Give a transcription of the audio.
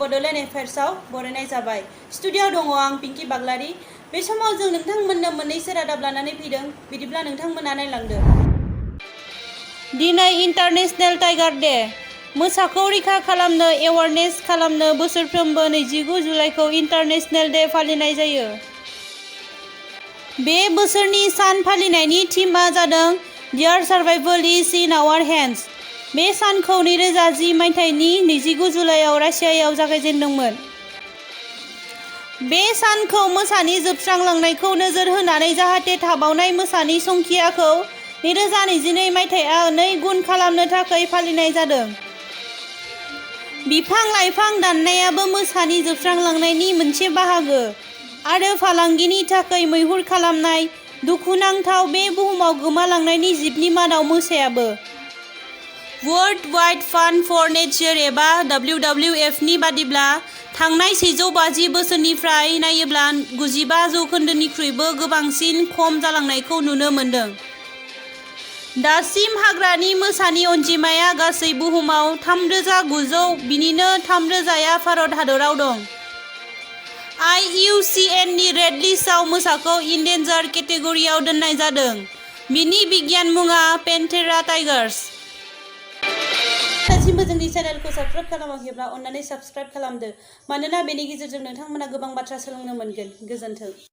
बड'लेण्ड एफेयार्सआव बरायनाय जाबाय। स्टुडिय'आव दङ आं पिंकी बाग्लारी। बे समाव जों नोंथांमोननो मोननैसो रादाब लानानै फैदों, बिदिब्ला नोंथांमोना नायलांदो। दिनै इन्टारनेशनेल टाइगार डे। मोसाखौ रैखा खालामनो एवारनेस खालामनो बोसोरफ्रोमबो 29 जुलाइखौ इन्टारनेशनेल डे फालिनाय जायो। बे बोसोरनि सान फालिनायनि थीमआ जादों "their survival is in our hands". बे सानखौ 2010 मायथाइनि 29 जुलाइआव रासियायाव जागायजेन्दोंमोन। बे सानखौ मोसानि जोबस्रांलांनायखौ नोजोर होनानै जाहाथे थाबावनाय मोसानि संखियाखौ 2022 मायथाइयाव 2 गुन खालामनो थाखाय फालिनाय जादों। बिफां-लाइफां दाननायाबो मोसानि जोबस्रांलांनायनि मोनसे बाहागो, आरो फालांगिनि थाखाय मैहुर खालामनाय, दुखुनांथाव बे बुहुमाव गोमालांनायनि जिबनि मादाव मोसायाबो। वर्ल्ड वाइड फान्ड फर नेचार एबा WWF नि बादिब्ला, थांनाय 150 बोसोरनिफ्राय नायोब्ला 95% गोबांसिन खम जालांनायखौ नुनो मोनदों। दासिम हाग्रानि मोसानि अनजिमाया गासै बुहुमाव 3900, बिनिनो 3000आ भारत हादराव दं। IUCN नि रेड लिस्टआव मोसाखौ इनडेन्जार्ड केटेगरियाव दोननाय जादों। बिनि बिगियान मुङा पेन्थेरा टाइगार्स। दासिमबो जोंनि चेनेलखौ साबस्क्राइब खालामाखैब्ला अन्नानै साबस्क्राइब खालामदो, मानोना बेनि गेजेरजों नोंथांमोना गोबां बाथ्रा सोलोंनो मोनगोन। गोजोन्थों।